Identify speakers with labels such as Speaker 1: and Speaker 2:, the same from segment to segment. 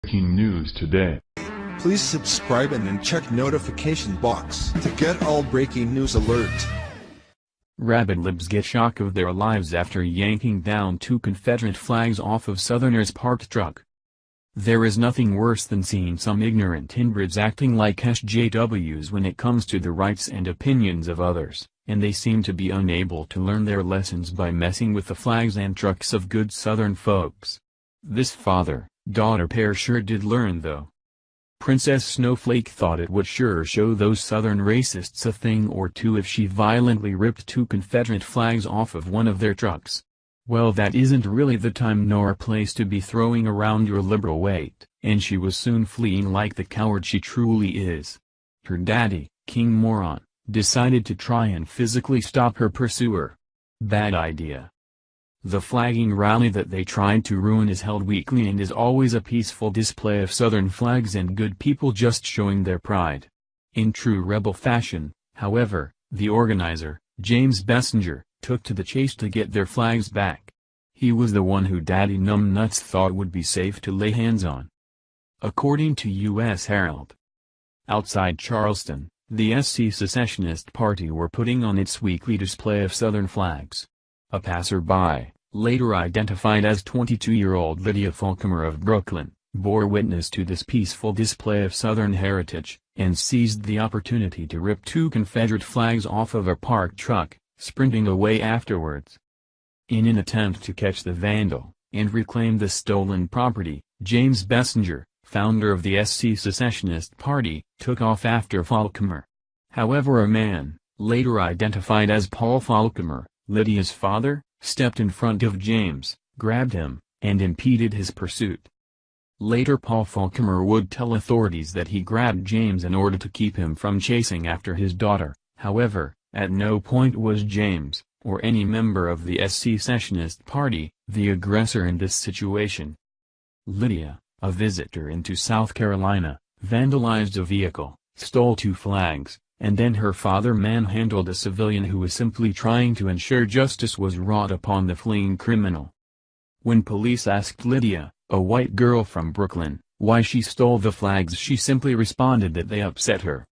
Speaker 1: Breaking news today.
Speaker 2: Please subscribe and then check notification box to get all breaking news alert.
Speaker 3: Rabid Libs get shock of their lives after yanking down 2 Confederate flags off of Southerners' parked truck. There is nothing worse than seeing some ignorant inbreds acting like SJWs when it comes to the rights and opinions of others, and they seem to be unable to learn their lessons by messing with the flags and trucks of good Southern folks. This father-daughter pair sure did learn though. Princess Snowflake thought it would sure show those Southern racists a thing or two if she violently ripped 2 Confederate flags off of one of their trucks. Well, that isn't really the time nor place to be throwing around your liberal weight, and she was soon fleeing like the coward she truly is. Her daddy, King Moron, decided to try and physically stop her pursuer. Bad idea. The flagging rally that they tried to ruin is held weekly and is always a peaceful display of Southern flags and good people just showing their pride. In true rebel fashion, however, the organizer, James Bessinger, took to the chase to get their flags back. He was the one who Daddy Numbnuts thought would be safe to lay hands on. According to U.S. Herald. Outside Charleston, the SC Secessionist Party were putting on its weekly display of Southern flags. A passerby, later identified as 22-year-old Lydia Falcomer of Brooklyn, bore witness to this peaceful display of Southern heritage, and seized the opportunity to rip 2 Confederate flags off of a parked truck, sprinting away afterwards. In an attempt to catch the vandal, and reclaim the stolen property, James Bessinger, founder of the SC Secessionist Party, took off after Falcomer. However, a man, later identified as Paul Falcomer, Lydia's father, stepped in front of James, grabbed him, and impeded his pursuit. Later Paul Falcomer would tell authorities that he grabbed James in order to keep him from chasing after his daughter. However, at no point was James, or any member of the SC Secessionist Party, the aggressor in this situation. Lydia, a visitor into South Carolina, vandalized a vehicle, stole 2 flags, and then her father manhandled a civilian who was simply trying to ensure justice was wrought upon the fleeing criminal. When police asked Lydia, a white girl from Brooklyn, why she stole the flags, she simply responded that they upset her.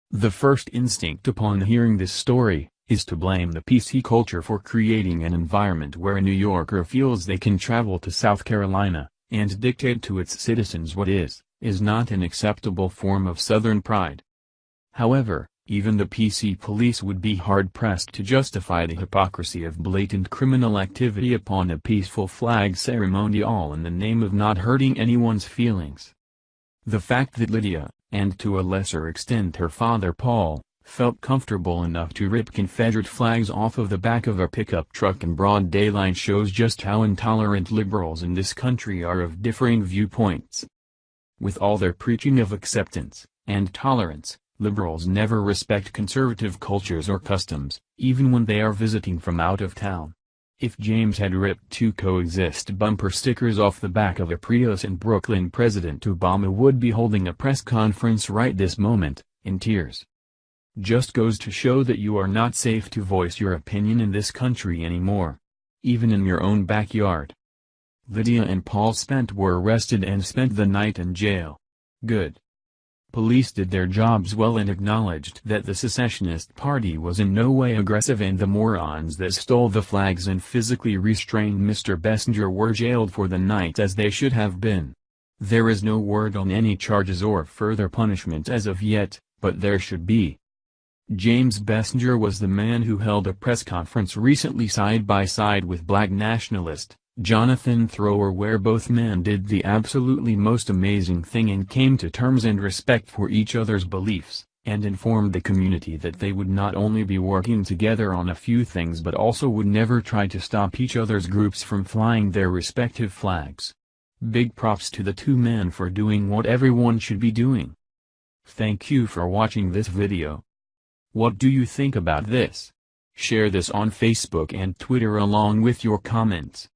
Speaker 3: The first instinct upon hearing this story, is to blame the PC culture for creating an environment where a New Yorker feels they can travel to South Carolina, and dictate to its citizens what is not an acceptable form of Southern pride. However, even the PC police would be hard-pressed to justify the hypocrisy of blatant criminal activity upon a peaceful flag ceremony, all in the name of not hurting anyone's feelings. The fact that Lydia, and to a lesser extent her father Paul, felt comfortable enough to rip Confederate flags off of the back of a pickup truck in broad daylight shows just how intolerant liberals in this country are of differing viewpoints. With all their preaching of acceptance and tolerance, liberals never respect conservative cultures or customs, even when they are visiting from out of town. If James had ripped 2 coexist bumper stickers off the back of a Prius in Brooklyn, President Obama would be holding a press conference right this moment, in tears. Just goes to show that you are not safe to voice your opinion in this country anymore. Even in your own backyard. Lydia and Paul were arrested and spent the night in jail. Good. Police did their jobs well and acknowledged that the Secessionist Party was in no way aggressive, and the morons that stole the flags and physically restrained Mr. Bessinger were jailed for the night as they should have been. There is no word on any charges or further punishment as of yet, but there should be. James Bessinger was the man who held a press conference recently side by side with black nationalist Jonathan Thrower, where both men did the absolutely most amazing thing and came to terms and respect for each other's beliefs, and informed the community that they would not only be working together on a few things but also would never try to stop each other's groups from flying their respective flags. Big props to the 2 men for doing what everyone should be doing. Thank you for watching this video. What do you think about this? Share this on Facebook and Twitter along with your comments.